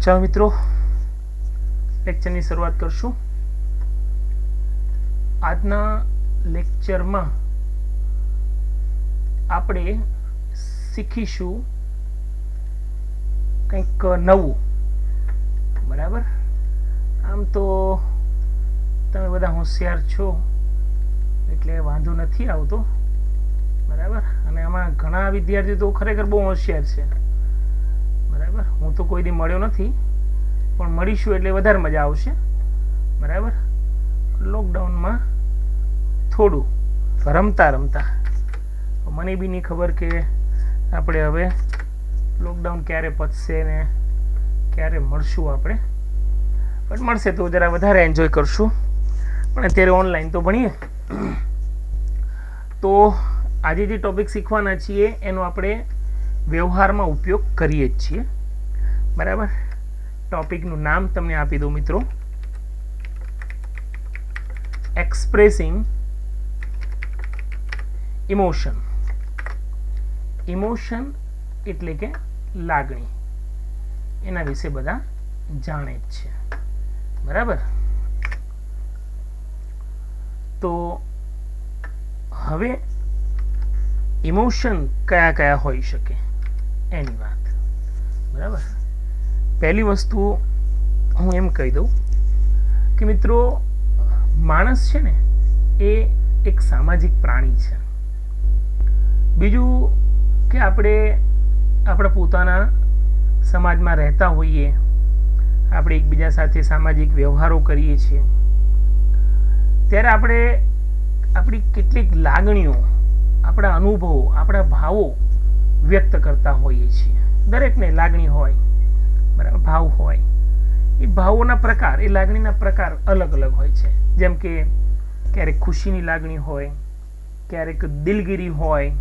ચાલો મિત્રો, લેક્ચરની શરૂઆત કરશું. આજના લેક્ચરમાં આપણે શીખીશું કંઈક નવું. બરાબર. આમ તો તમે બધા હોશિયાર છો એટલે વાંધો નથી આવતો. બરાબર. અને આમાં ઘણા વિદ્યાર્થીઓ તો ખરેખર બહુ હોશિયાર છે. બરાબર. હું તો કોઈ દી મળ્યો નથી, પણ મળીશું એટલે વધારે મજા આવશે. બરાબર. લોકડાઉનમાં થોડું રમતા રમતા મને બી નહીં ખબર કે આપણે હવે લોકડાઉન ક્યારે પતશે ને ક્યારે મળશું આપણે, પણ મળશે તો જરા વધારે એન્જોય કરશું. પણ અત્યારે ઓનલાઈન તો ભણીએ. તો આજે જે ટોપિક શીખવાના છીએ એનો આપણે વ્યવહારમાં ઉપયોગ કરીએ જ છીએ. બરાબર. ટોપિકનું નામ તમને આપી દઉં મિત્રો, એક્સપ્રેસિંગ ઇમોશન. ઇમોશન એટલે કે લાગણી, એના વિશે બધા જાણે જ છે. બરાબર. તો હવે ઇમોશન કયા કયા હોઈ શકે એની વાત. બરાબર. પહેલી વસ્તુ હું એમ કહી દઉં કે મિત્રો, માણસ છે ને એ એક સામાજિક પ્રાણી છે. બીજું કે આપણે આપણા પોતાના સમાજમાં રહેતા હોઈએ, આપણે એકબીજા સાથે સામાજિક વ્યવહારો કરીએ છીએ, ત્યારે આપણે આપણી કેટલીક લાગણીઓ, આપણા અનુભવો, આપણા ભાવો વ્યક્ત કરતા હોઈએ છીએ. દરેકને લાગણી હોય, બરાબર, ભાવ હોય. એ ભાવોના પ્રકાર, એ લાગણીના પ્રકાર અલગ અલગ હોય છે. જેમ કે ક્યારેક ખુશીની લાગણી હોય, ક્યારેક દિલગીરી હોય,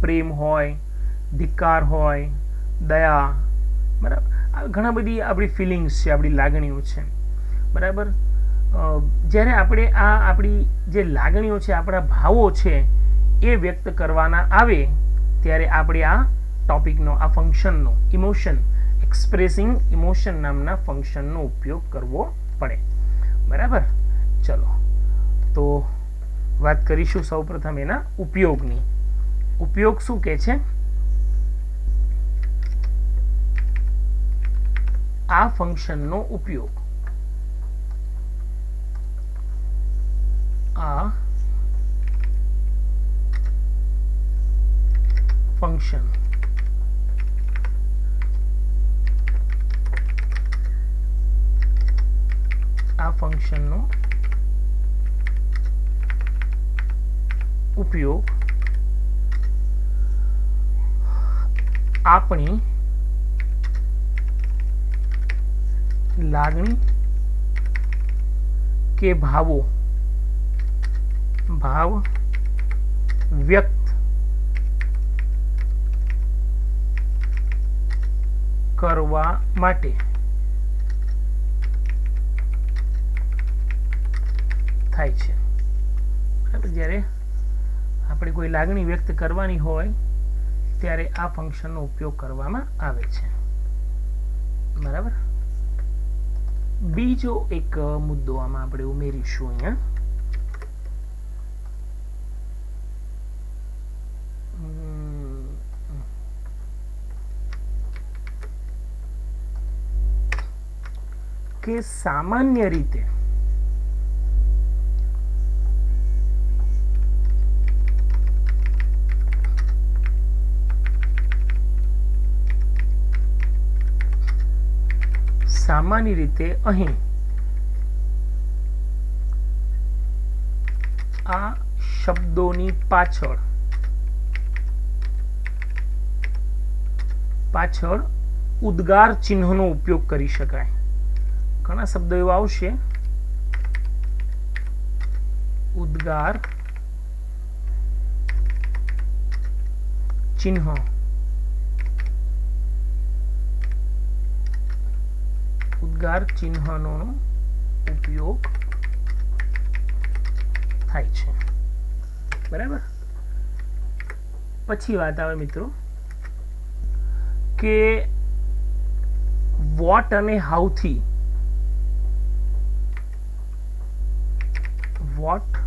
પ્રેમ હોય, ધિક્કાર હોય, દયા. બરાબર. આ ઘણા બધી આપણી ફિલિંગ્સ છે, આપણી લાગણીઓ છે. બરાબર. જ્યારે આપણે આ આપણી જે લાગણીઓ છે, આપણા ભાવો છે, એ વ્યક્ત કરવાના આવે ત્યારે આપણે આ ટોપિકનો, આ ફંક્શનનો, ઇમોશન, એક્સપ્રેસિંગ ઇમોશન નામના ફંક્શનનો ઉપયોગ કરવો પડે. બરાબર. ચલો તો વાત કરીશું સૌપ્રથમ એના ઉપયોગની. ઉપયોગ શું કહે છે? આ ફંક્શનનો ઉપયોગ, આ ફંક્શન આ ફંક્શનનો ઉપયોગ આપણી લાગણી કે ભાવ વ્યક્ત કરવા માટે થાય છે. બરાબર. જ્યારે આપણે કોઈ લાગણી વ્યક્ત કરવાની હોય ત્યારે આ ફંક્શનનો ઉપયોગ કરવામાં આવે છે. બરાબર. બીજો એક મુદ્દો આમાં આપણે ઉમેરીશું અહીંયા. કે સામાન્ય રીતે અહીં આ શબ્દોની પાછળ ઉદ્ગાર ચિહ્નનો ઉપયોગ કરી શકાય. ઘણા શબ્દો એવા આવશે, ઉદ્ગાર ચિહ્ન, ઉદ્ગાર ચિહ્નનો ઉપયોગ થાય છે. બરાબર. પછી વાત આવે મિત્રો કે વોટ અને હાઉથી વોટ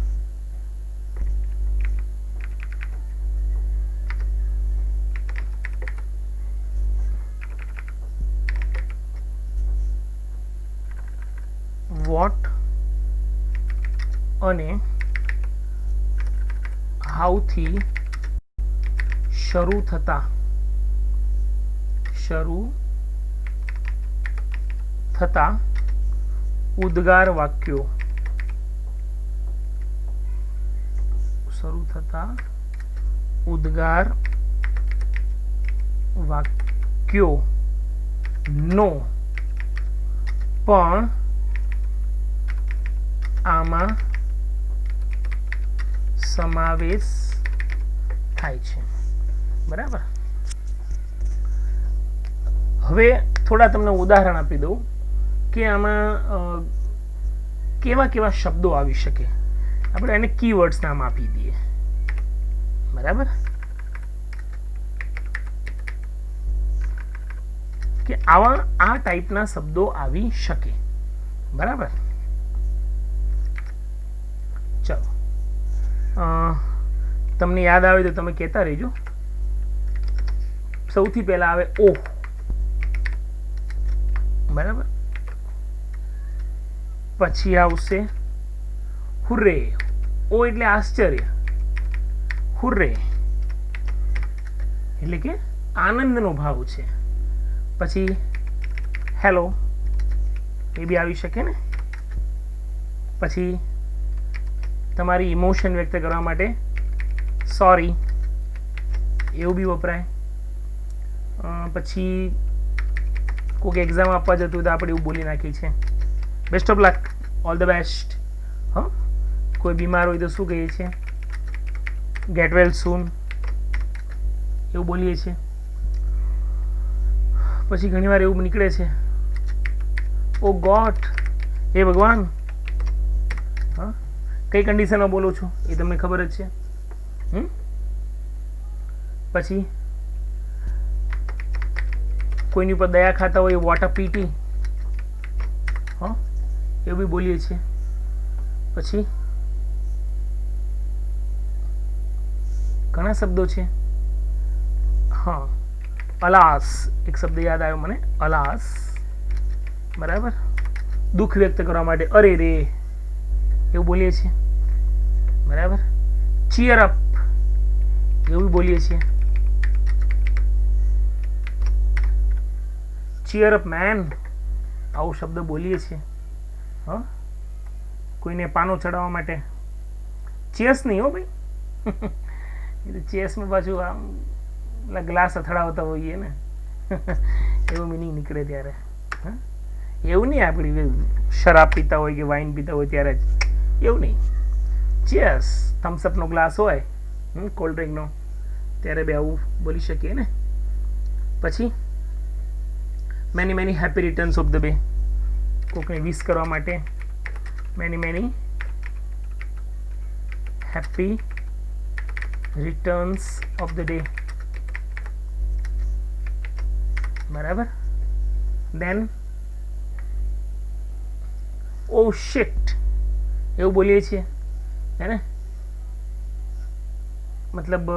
વોટ અને હાઉથી શરૂ થતા ઉદ્ગાર વાક્યો નો પણ આમાં સમાવેશ થાય છે. બરાબર. હવે થોડા તમને ઉદાહરણ આપી દઉં કે આમાં કેવા કેવા શબ્દો આવી શકે. આપણે એને કીવર્ડ્સ નામ આપી દઈએ. બરાબર. કે આવા આ ટાઈપના શબ્દો આવી શકે. બરાબર. ચલો, તમને યાદ આવે તો તમે કહેતા રહેજો. સૌથી પહેલા આવે ઓહ. બરાબર. પછી આવશે હુર્રે. ઓ એટલે આશ્ચર્ય, હુર્રે એટલે કે આનંદનો ભાવ છે. પછી હેલો એ બી આવી શકે ને. પછી તમારી ઇમોશન વ્યક્ત કરવા માટે સોરી એવું બી વપરાય. પછી કોઈક એક્ઝામ આપવા જતું હોય તો આપણે એવું બોલી નાખીએ છીએ best of luck, all the best. હા, કોઈ બીમાર હોય તો શું કહીએ છીએ? ગેટ વેલ સૂન એવું બોલીએ છીએ. પછી ઘણીવાર એવું નીકળે છે ઓ ગોડ, હે ભગવાન. હા, કઈ કન્ડિશનમાં બોલું છું એ તમને ખબર જ છે. પછી કોઈની ઉપર દયા ખાતા હોય વોટ અ પીટી, હા એવું બી બોલીએ છીએ. પછી ઘણા શબ્દો છે. હા, અલાસ એક શબ્દ યાદ આવ્યો મને, અલાસ. બરાબર. દુઃખ વ્યક્ત કરવા માટે અરે રે એવું બોલીએ છીએ. બરાબર. ચીયર અપ એવું બોલીએ છીએ. ચીયર અપ મેન આવો શબ્દ બોલીએ છીએ. હા, કોઈને પાનો ચડાવવા માટે ચેસ નહીં હો ભાઈ. એ તો ચેસમાં પાછું આમ ગ્લાસ અથડાવતા હોઈએ ને એવું મિનિંગ નીકળે ત્યારે. હા, એવું નહીં આપણી શરાબ પીતા હોય કે વાઇન પીતા હોય ત્યારે જ, એવું નહીં. ચેસ થમ્સઅપનો ગ્લાસ હોય, કોલ્ડ ડ્રિંકનો, ત્યારે બે આવું બોલી શકીએ ને. પછી many many happy returns of the day, કોકને વિશ કરવા માટે many many happy returns of the day. બરાબર. દેન ઓ શિટ એવું બોલીએ છીએ હે ને. મતલબ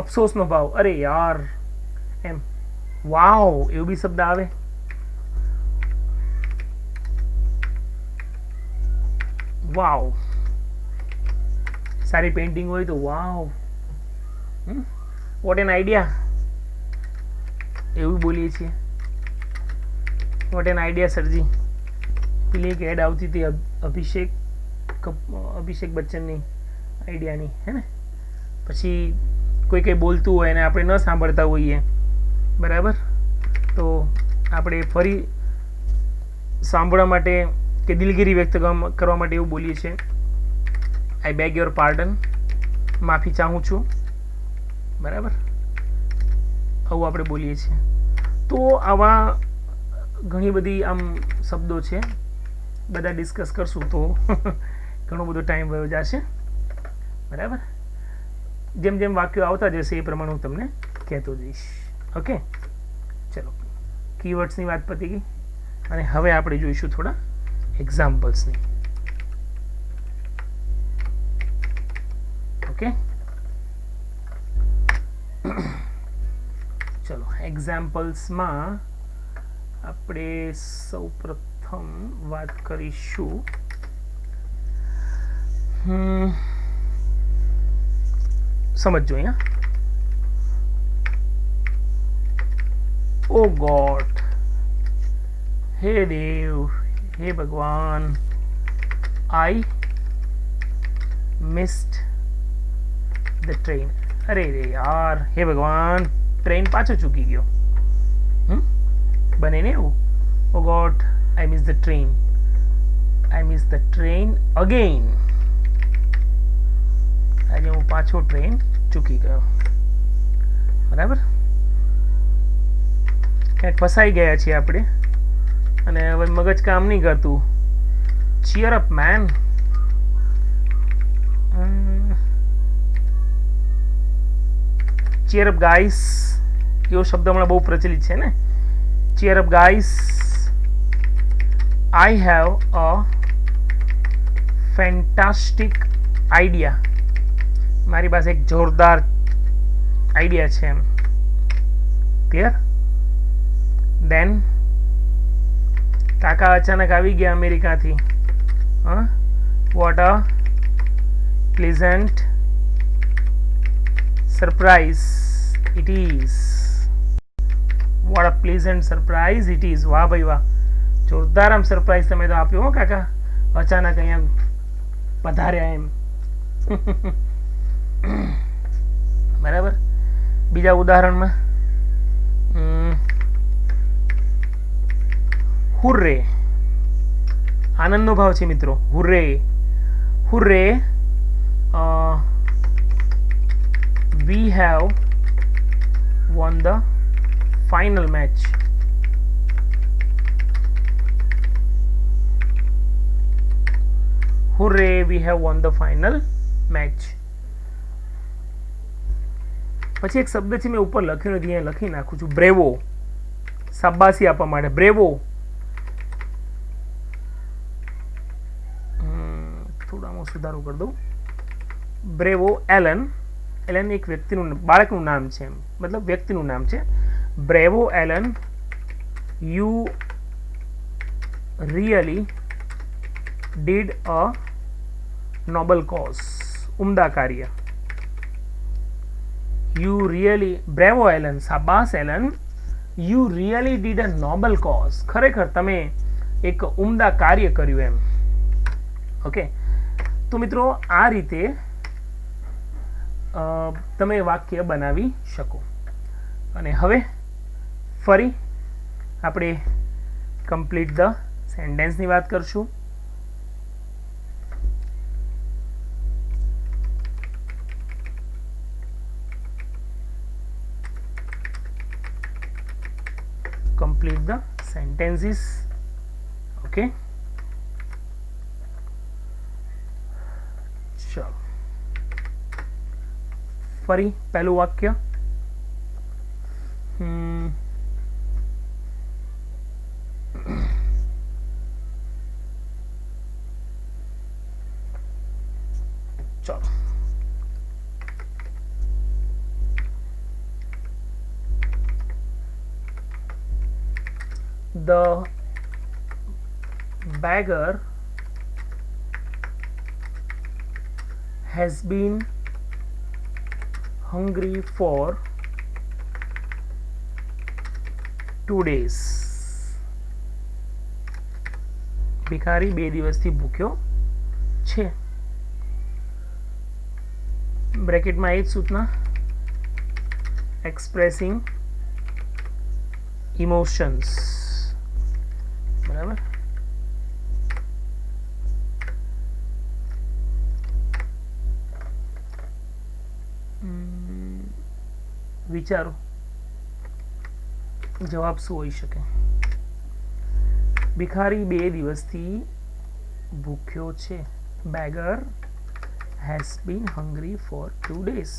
અફસોસનો ભાવ, અરે યાર એમ. વાવ એવું બી શબ્દ આવે. વાવ, સારી પેઇન્ટિંગ હોય તો વાવ, વોટ એન આઈડિયા એવું બોલીએ છીએ. What an idea sir ji. પેલી એક એડ આવતી હતી અભિષેક બચ્ચનની આઈડિયાની હે ને. પછી કોઈ કંઈ બોલતું હોય અને આપણે ન સાંભળતા હોઈએ, બરાબર, તો આપણે ફરી સાંભળવા માટે કે દિલગીરી વ્યક્ત કરવા માટે એવું બોલીએ છીએ આઈ બેગ યોર પાર્ડન, માફી ચાહું છું. બરાબર, આવું આપણે બોલીએ છીએ. તો આવા ઘણી બધી આમ શબ્દો છે, બધા ડિસ્કસ કરશું તો ઘણો બધો ટાઈમ વયો જશે. બરાબર. જેમ જેમ વાક્યો આવતા જશે એ પ્રમાણે હું તમને કહેતો જઈશ. ઓકે, ચલો. કીવર્ડ્સની વાત પતી ગઈ અને હવે આપણે જોઈશું થોડા એક્ઝામ્પલ્સની. ઓકે, ચલો એક્ઝામ્પલ્સમાં આપણે સૌપ્રથમ વાત કરીશું સમજો અહીંયા. ઓ ગોડ, હે દેવ, હે ભગવાન, આઈ મિસ્ડ ધ ટ્રેન. અરે રે યાર, હે ભગવાન, ટ્રેન પાછો ચૂકી ગયો. બને ને એવું. Oh God, I miss the train, I miss the train again. આજે હું પાછો ટ્રેન ચૂકી ગયો. બરાબર, ક્યાંક ફસાઈ ગયા છીએ આપણે અને હવે મગજ કામ નહીં કરતું. Cheer up man. Cheer up guys એવો શબ્દ હમણાં બહુ પ્રચલિત છે ને. Cheer up guys, I have a fantastic idea. મારી પાસે એક જોરદાર આઈડિયા છે એમ. ક્લિયર? દેન કાકા અચાનક આવી ગયા અમેરિકાથી. What a pleasant surprise it is. What a pleasant surprise it is. વાહ ભાઈ વાહ, જોરદાર આમ સરપ્રાઈઝ તમે તો આપ્યો હો કાકા. અચાનક અહીંયા પધાર્યા એમ. બરાબર. બીજા ઉદાહરણમાં હુર્રે, આનંદનો ભાવ છે મિત્રો. હુર્રે, હુર્રે, we have won the final match. Hooray, we have won the final match. પછી એક શબ્દ છે મેં ઉપર લખ્યો નથી, અહીંયા લખી નાખું છું. બ્રેવો, શાબાશી આપવા માટે. બ્રેવો. થોડામાં સુધારો કરી દઉં. બ્રેવો એલન. એલન એક વ્યક્તિનું, બાળકનું નામ છે એમ, મતલબ વ્યક્તિનું નામ છે. Bravo Alan, you really did a noble cause. ઉમદા કાર્ય. યુ રિયલી, બ્રેવો એલન, શાબાશ Alan, you really did a noble cause. ખરેખર તમે એક ઉમદા કાર્ય કર્યું એમ. ઓકે, તો મિત્રો આ રીતે તમે વાક્ય બનાવી શકો. અને હવે ફરી આપણે કમ્પ્લીટ ધ સેન્ટેન્સની વાત કરશું. complete the sentences. Okay, ચલો ફરી પહેલું વાક્ય. ચલો the beggar has been hungry for 2 days. ભિખારી 2 દિવસથી ભૂખ્યો છે. બ્રેકેટમાં એ જ સૂચના, એક્સપ્રેસિંગ ઇમોશન્સ. બરાબર. વિચારો જવાબ શું હોઈ શકે. ભિખારી 2 દિવસથી ભૂખ્યો છે. Beggar has been hungry for 2 days.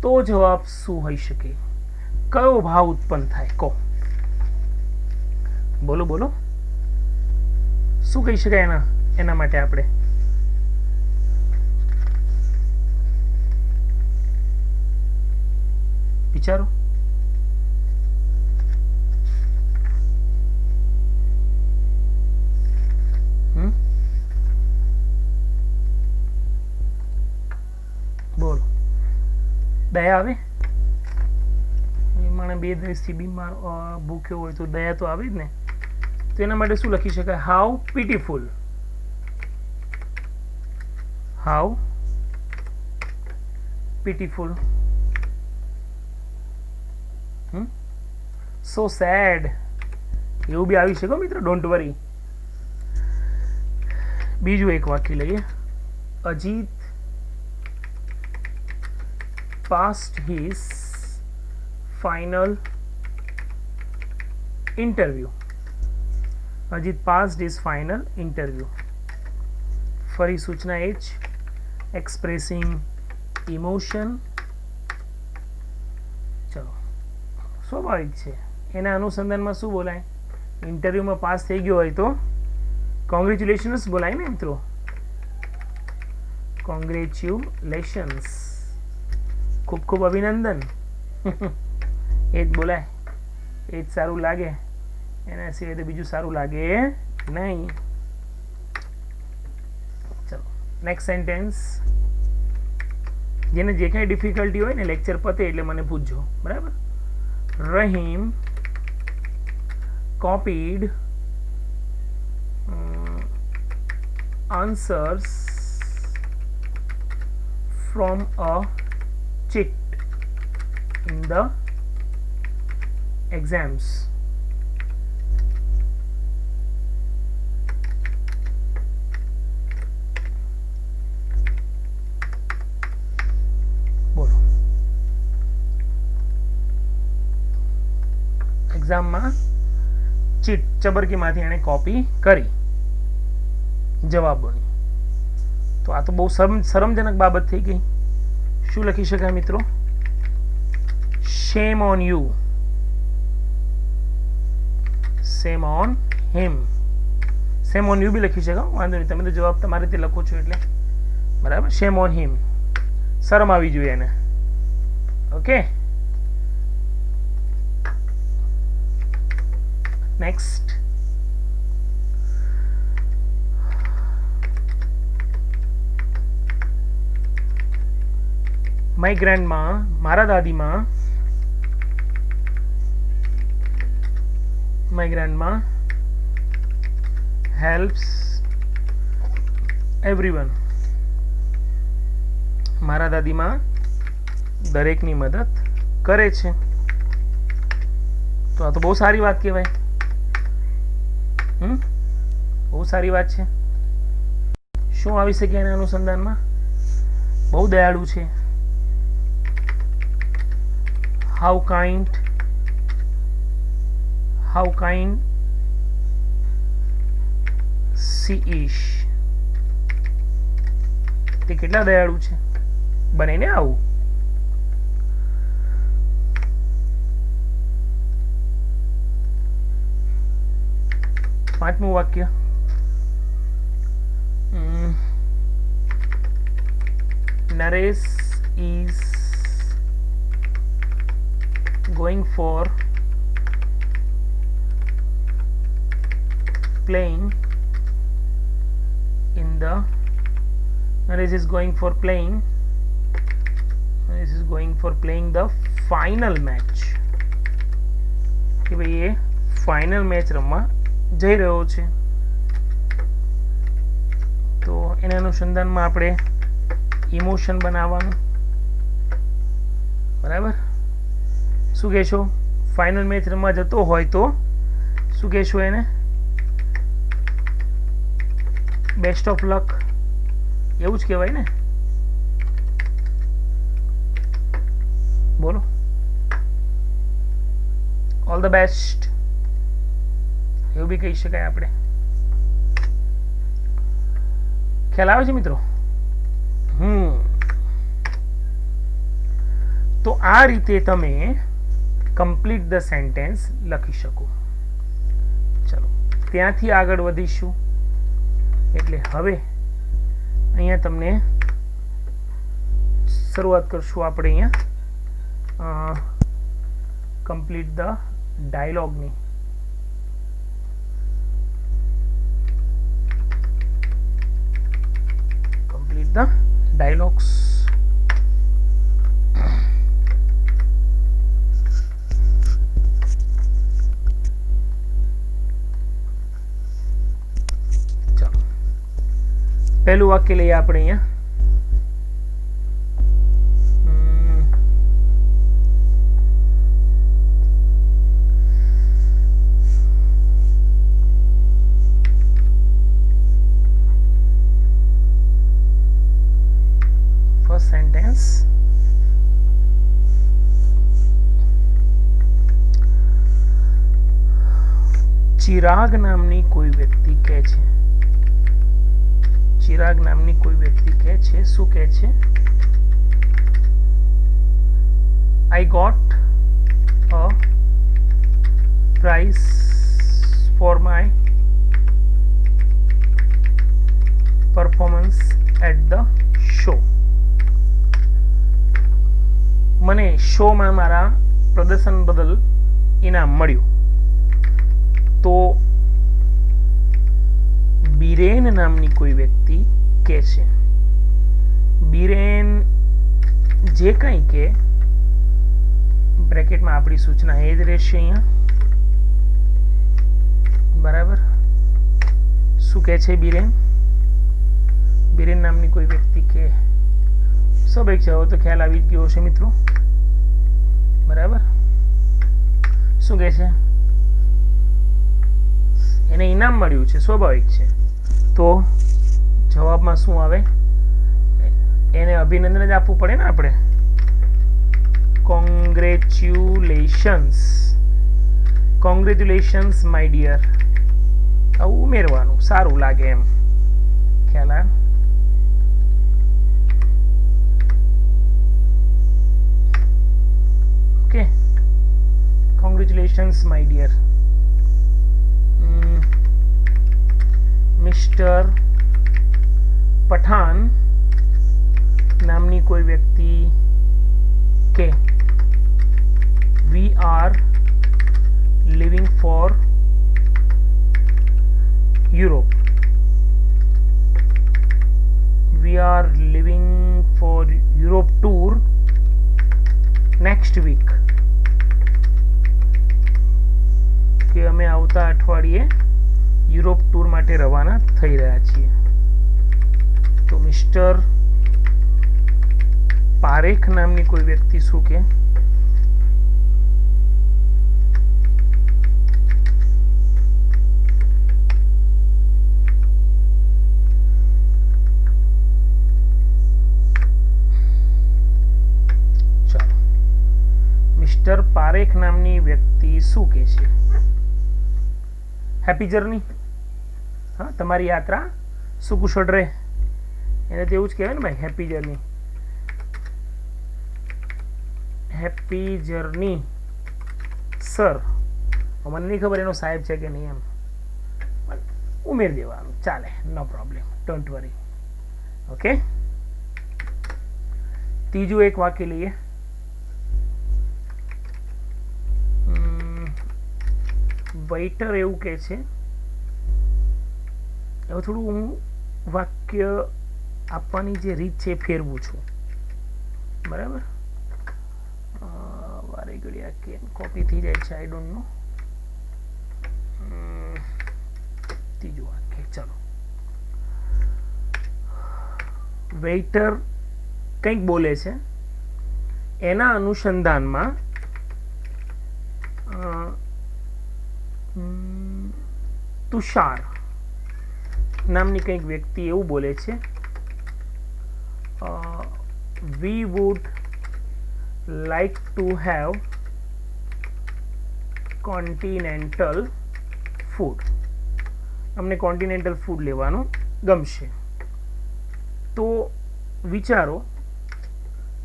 તો જવાબ શું હોઈ શકે? કયો ભાવ ઉત્પન્ન થાય? કહો. બોલો બોલો, શું કહી શકાય એના માટે આપણે? વિચારો. બોલો, દયા આવે? મને 2 દિવસથી બીમાર ભૂખ્યો હોય તો દયા તો આવે જ ને. તો એના માટે શું લખી શકાય? હાઉ પીટીફુલ, હાઉ પીટીફુલ, સો સેડ, એવું બી આવી શકે મિત્રો, ડોન્ટ વરી. બીજું એક વાક્ય લઈએ. Ajit passed his final interview. Ajit passed his final interview. ફરી સૂચના એ જ, એક્સપ્રેસિંગ ઇમોશન. ચલો, સ્વાભાવિક છે. એના અનુસંધાનમાં શું બોલાય? ઇન્ટરવ્યુમાં પાસ થઈ ગયો હોય તો કોંગ્રેચ્યુલેશન્સ બોલાય ને મિત્રો, કોંગ્રેચ્યુલેશન્સ, ખૂબ ખૂબ અભિનંદન, એ જ બોલાય. એ જ સારું લાગે, એના સિવાય તો બીજું સારું લાગે નહીં. ચલો નેક્સ્ટ સેન્ટેન્સ. જેને જે કાંઈ ડિફિકલ્ટી હોય ને લેક્ચર પતે એટલે મને પૂછજો, બરાબર? Rahim copied answers from a cheat in the exams. બોલો, એક્ઝામમાં ચીટ ચબરકીમાંથી એણે કોપી કરી જવાબોની. તો આ તો બહુ શરમજનક બાબત થઈ ગઈ. શું લખી શકાય મિત્રો? Shame on you, shame on him. Shame on you બી લખી શકાય, વાંધો નહીં, તમે તો જવાબ તમારી રીતે લખો છો એટલે બરાબર. શેમ ઓન હિમ, શરમ આવી જોઈએ એને. Okay, next. માય ગ્રેન્ડમા, મારા દાદીમાં, માય ગ્રેન્ડમા હેલ્પ્સ એવરીવન. મારા દાદીમાં દરેકની મદદ કરે છે. તો આ તો બહુ સારી વાત કહેવાય. બહુ સારી વાત છે. શું આવી શકે એના અનુસંધાનમાં? બહુ દયાળુ છે. how kind she is. તે કેટલા દયાળુ છે, બને ને આવું. પાંચમું વાક્ય. Naresh is going for playing in the Naresh is going for playing the final match. કે ભાઈ એ ફાઇનલ મેચ રમવા જઈ રહ્યો છે. તો એના અનુસંધાનમાં આપણે ઇમોશન બનાવવાનું, બરાબર? શું કહેશો? ફાઇનલ મેચ રમવા જતો હોય તો શું કહેશો એને? બેસ્ટ ઓફ લક, એવું જ કહેવાય ને? બોલો, ઓલ ધ બેસ્ટ, એવું બી કહી શકાય આપણે. ખ્યાલ આવે છે મિત્રો? તો આ રીતે તમે કમ્પ્લીટ ધ સેન્ટેન્સ લખી શકો. ચલો, ત્યાંથી આગળ વધીશું. એટલે હવે અહીંયા તમને શરૂઆત કરશું આપણે અહીંયા કમ્પ્લીટ ધ ડાયલોગની. Complete the dialogues. ચાલો પહેલું વાક્ય લઈએ આપણે અહીંયા. સેન્ટેન્સ. ચિરાગ નામની કોઈ વ્યક્તિ કહે છે. ચિરાગ નામની કોઈ વ્યક્તિ કહે છે. શું કહે છે? I got a prize for my performance at the show. મને શોમાં મારા પ્રદર્શન બદલ ઇનામ મળ્યું. તો બીરેન નામની કોઈ વ્યક્તિ કહે છે. બીરેન જે કંઈ કે બ્રેકેટમાં આપણી સૂચના એ જ રહેશે અહીંયા. બરાબર. શું કહે છે બીરેન? બીરેન નામની કોઈ વ્યક્તિ કે સ્વાભાવિક છે, તો ખ્યાલ આવી જ ગયો હશે મિત્રો. બરાબર. શું કહે છે? એને ઇનામ મળ્યું છે. સ્વાભાવિક છે. તો જવાબમાં શું આવે? એને અભિનંદન જ આપવું પડે ને આપણે. કોંગ્રેચ્યુલેશન્સ. Congratulations my dear. આવું ઉમેરવાનું સારું લાગે એમ. ખ્યાલ આવે? Okay, congratulations my dear. Mr. Pathan નામની કોઈ વ્યક્તિ કે we are living for Europe. We are living for Europe tour next week. કે અમે આવતા અઠવાડિયે યુરોપ ટૂર માટે રવાના થઈ રહ્યા છીએ. તો મિસ્ટર પારેખ નામની કોઈ વ્યક્તિ શું કે? ચાલો, મિસ્ટર પારેખ નામની વ્યક્તિ શું કે છે? Happy journey. હા, તમારી યાત્રા સુકુશળ રહે. એને તો એવું જ કહેવાય ને ભાઈ, happy journey. Happy journey sir. મને નહીં ખબર એનો સાહેબ છે કે નહીં, એમ ઉમેરી દેવાનું ચાલે, નો પ્રોબ્લેમ, ડોન્ટ વરી. ઓકે, ત્રીજું એક વાક્ય લઈએ. વેઇટર એવું કહે છે. હવે થોડું હું વાક્ય આપવાની જે રીત છે એ ફેરવું છું. બરાબર. વારે ઘડી આ કેમ કોપી થઈ જાય છે, આઈ ડોન્ટ નો. ત્રીજું વાક્ય ચાલો. વેઇટર કંઈક બોલે છે, એના અનુસંધાનમાં તુષાર નામની કંઈક વ્યક્તિ એવું બોલે છે, વી would like to have continental food. અમને કોન્ટિનેન્ટલ ફૂડ લેવાનું ગમશે. તો વિચારો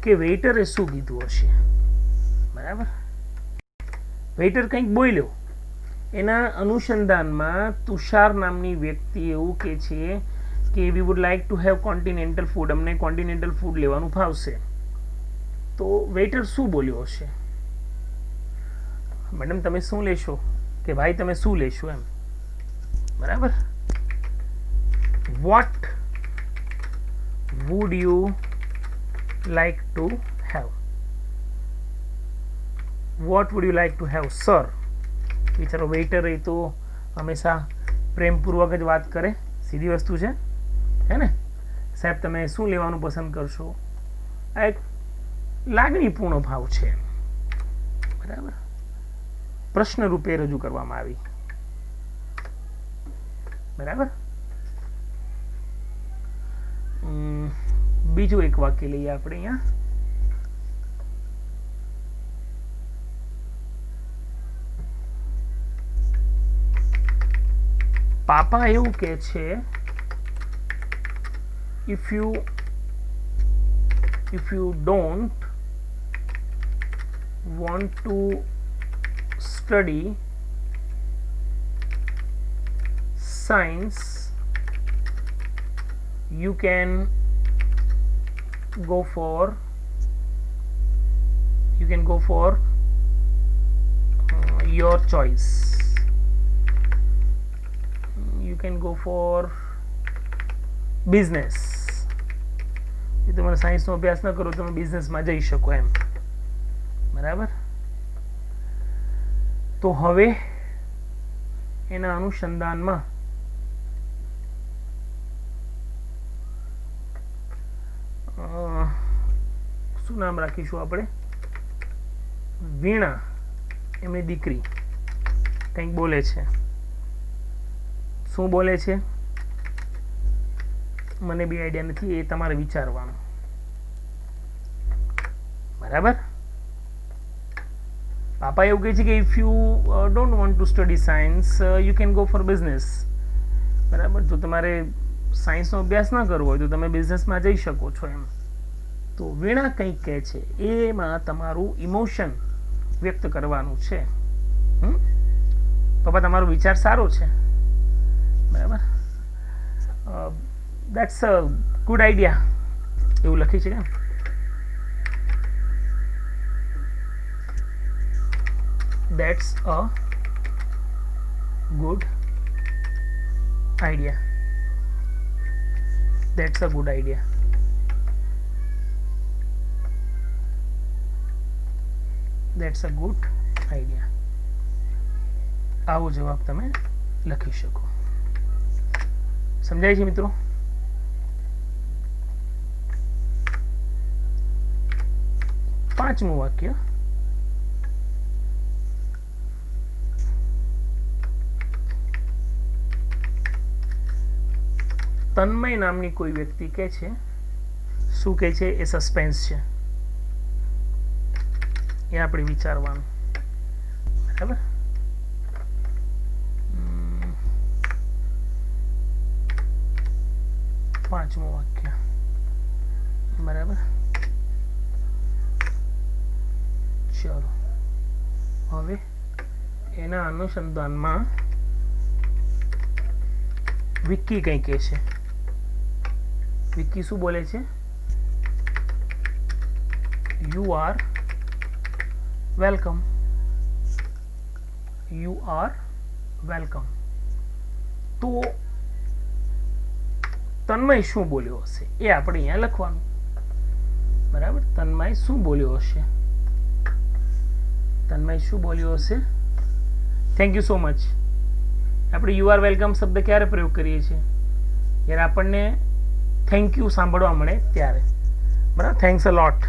કે વેઇટરે શું કીધું હશે. બરાબર. વેઇટર કંઈક બોલ્યો, એના અનુસંધાનમાં તુષાર નામની વ્યક્તિ એવું કહે છે કે વી would like to have continental food, અમને કોન્ટિનેન્ટલ ફૂડ લેવાનું ફાવશે. તો વેઇટર શું બોલ્યો હશે? મેડમ તમે શું લેશો, કે ભાઈ તમે શું લેશો એમ, બરાબર. What would you like to have, what would you like to have sir. બિચારો વેઇટર એ તો હંમેશા પ્રેમપૂર્વક જ વાત કરે, સીધી વસ્તુ છે હે ને. સાહેબ તમે શું લેવાનું પસંદ કરશો, આ એક લાગણીપૂર્ણ ભાવ છે, બરાબર, પ્રશ્ન રૂપે રજૂ કરવામાં આવી, બરાબર. બીજું એક વાક્ય લઈએ આપણે અહીંયા. પાપા એવું કહે છે, if you don't want to study science, you can go for your choice. You can go for business. એ તમારે સાયન્સનો અભ્યાસ ન કરો, તમે બિઝનેસમાં જઈ શકો એમ, બરાબર. તો હવે એના અનુસંધાનમાં શું નામ રાખીશું આપણે? વીણા એમની દીકરી કંઈક બોલે છે. શું બોલે છે મને બી આઈડિયા નથી, એ તમારે વિચારવાનું, બરાબર. પાપા એવું કહે છે કે if you don't want to study science you can go for business, બરાબર. જો તમારે સાયન્સનો અભ્યાસ ન કરવો હોય તો તમે બિઝનેસમાં જઈ શકો છો એમ. તો વીણા કંઈક કહે છે, એમાં તમારું ઇમોશન વ્યક્ત કરવાનું છે. પપ્પા તમારો વિચાર સારો છે, બરાબર, દેટ્સ અ ગુડ આઈડિયા, એવું લખી છે કે that's a good idea, that's a good idea. That's a good idea, આવો જવાબ તમે લખી શકો. સમજાય છે મિત્રો? પાંચમું વાક્ય, તન્મય નામની કોઈ વ્યક્તિ કહે છે, શું કહે છે એ સસ્પેન્સ છે, એ આપણે વિચારવાનું, બરાબર. પાંચમું વાક્ય, બરાબર. ચલો હવે એના અનુસંધાનમાં વિક્કી કંઈ કહે છે. વિક્કી શું બોલે છે? You are welcome, you are welcome. તો તન્મય શું બોલ્યો હશે એ આપણે અહીંયા લખવાનું, બરાબર. તન્મય શું બોલ્યો હશે? તન્મય શું બોલ્યો હશે? Thank you so much. આપણે યુ આર વેલકમ શબ્દ ક્યારે પ્રયોગ કરીએ છીએ? જ્યારે આપણને થેન્ક યુ સાંભળવા મળે ત્યારે, બરાબર. Thanks a lot,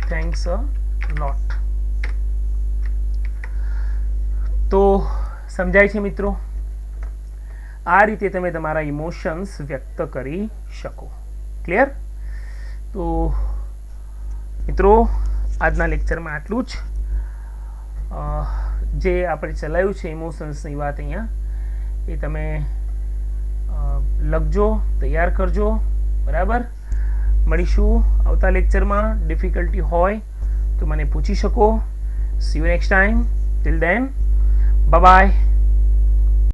thanks a lot. તો સમજાય છે મિત્રો? આ રીતે તમે તમારા ઇમોશન્સ વ્યક્ત કરી શકો. ક્લિયર? તો મિત્રો આજના લેક્ચરમાં આટલું જ. જે આપણે ચલાવ્યું છે ઇમોશન્સની વાત અહીંયા, એ તમે લખજો, તૈયાર કરજો, બરાબર. મળીશું આવતા લેક્ચરમાં. ડિફિકલ્ટી હોય તો મને પૂછી શકો. See you next time. Till then, bye bye.